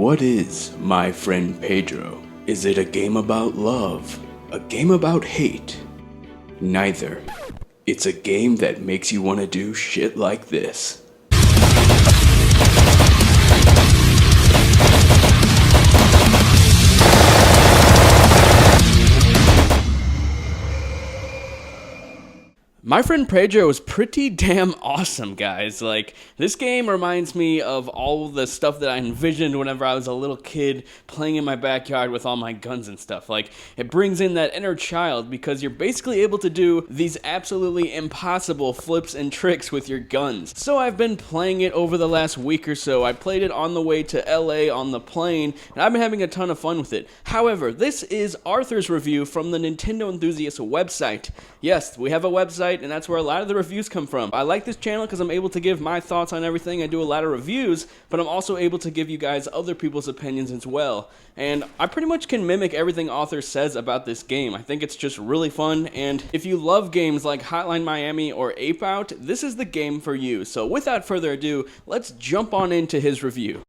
What is My Friend Pedro? Is it a game about love? A game about hate? Neither. It's a game that makes you want to do shit like this. My Friend Pedro is pretty damn awesome, guys. Like, this game reminds me of all the stuff that I envisioned whenever I was a little kid playing in my backyard with all my guns and stuff. Like, it brings in that inner child because you're basically able to do these absolutely impossible flips and tricks with your guns. So I've been playing it over the last week or so. I played it on the way to LA on the plane, and I've been having a ton of fun with it. However, this is Arthur's review from the Nintendo Enthusiast website. Yes, we have a website, and that's where a lot of the reviews come from. I like this channel because I'm able to give my thoughts on everything. I do a lot of reviews, but I'm also able to give you guys other people's opinions as well. And I pretty much can mimic everything Arthur says about this game. I think it's just really fun, and if you love games like Hotline Miami or Ape Out, this is the game for you. So without further ado, let's jump on into his review.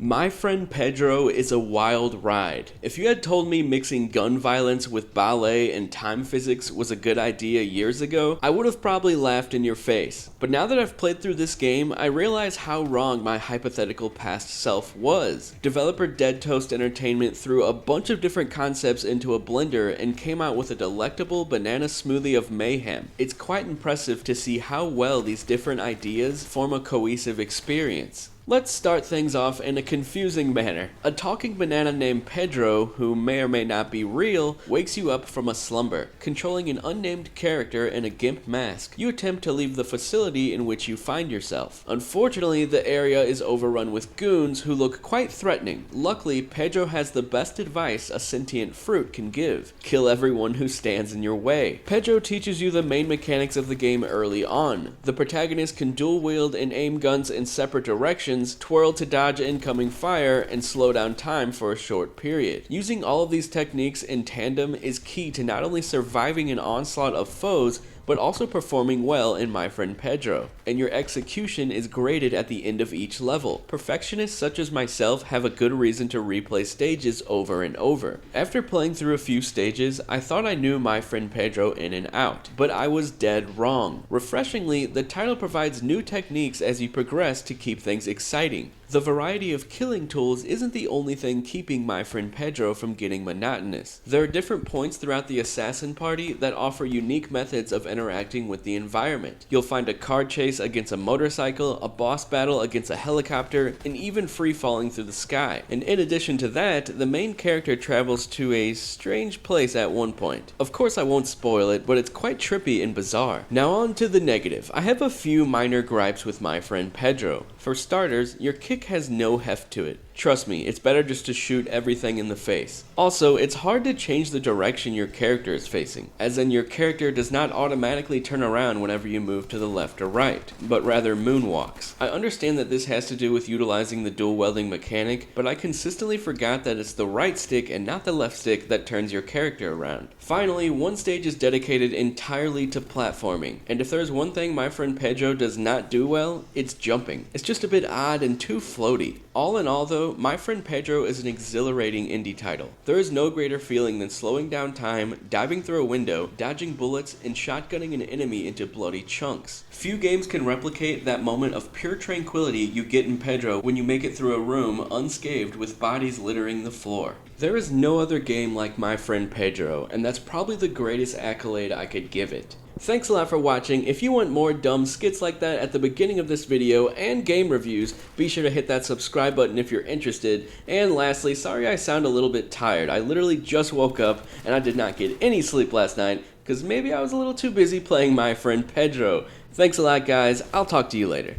My Friend Pedro is a wild ride. If you had told me mixing gun violence with ballet and time physics was a good idea years ago, I would have probably laughed in your face. But now that I've played through this game, I realize how wrong my hypothetical past self was. Developer DeadToast Entertainment threw a bunch of different concepts into a blender and came out with a delectable banana smoothie of mayhem. It's quite impressive to see how well these different ideas form a cohesive experience. Let's start things off in a confusing manner. A talking banana named Pedro, who may or may not be real, wakes you up from a slumber. Controlling an unnamed character in a gimp mask, you attempt to leave the facility in which you find yourself. Unfortunately, the area is overrun with goons who look quite threatening. Luckily, Pedro has the best advice a sentient fruit can give: kill everyone who stands in your way. Pedro teaches you the main mechanics of the game early on. The protagonist can dual wield and aim guns in separate directions, twirl to dodge incoming fire, and slow down time for a short period. Using all of these techniques in tandem is key to not only surviving an onslaught of foes, but also performing well in My Friend Pedro, and your execution is graded at the end of each level. Perfectionists such as myself have a good reason to replay stages over and over. After playing through a few stages, I thought I knew My Friend Pedro in and out, but I was dead wrong. Refreshingly, the title provides new techniques as you progress to keep things exciting. The variety of killing tools isn't the only thing keeping My Friend Pedro from getting monotonous. There are different points throughout the assassin party that offer unique methods of interacting with the environment. You'll find a car chase against a motorcycle, a boss battle against a helicopter, and even free falling through the sky. And in addition to that, the main character travels to a strange place at one point. Of course I won't spoil it, but it's quite trippy and bizarre. Now on to the negative. I have a few minor gripes with My Friend Pedro. For starters, your kick has no heft to it. Trust me, it's better just to shoot everything in the face. Also, it's hard to change the direction your character is facing, as in your character does not automatically turn around whenever you move to the left or right, but rather moonwalks. I understand that this has to do with utilizing the dual welding mechanic, but I consistently forgot that it's the right stick and not the left stick that turns your character around. Finally, one stage is dedicated entirely to platforming, and if there's one thing My Friend Pedro does not do well, it's jumping. It's just a bit odd and too floaty. All in all though, My Friend Pedro is an exhilarating indie title. There is no greater feeling than slowing down time, diving through a window, dodging bullets, and shotgunning an enemy into bloody chunks. Few games can replicate that moment of pure tranquility you get in Pedro when you make it through a room unscathed with bodies littering the floor. There is no other game like My Friend Pedro, and that's probably the greatest accolade I could give it. Thanks a lot for watching. If you want more dumb skits like that at the beginning of this video and game reviews, be sure to hit that subscribe button if you're interested. And lastly, sorry I sound a little bit tired. I literally just woke up and I did not get any sleep last night because maybe I was a little too busy playing My Friend Pedro. Thanks a lot, guys. I'll talk to you later.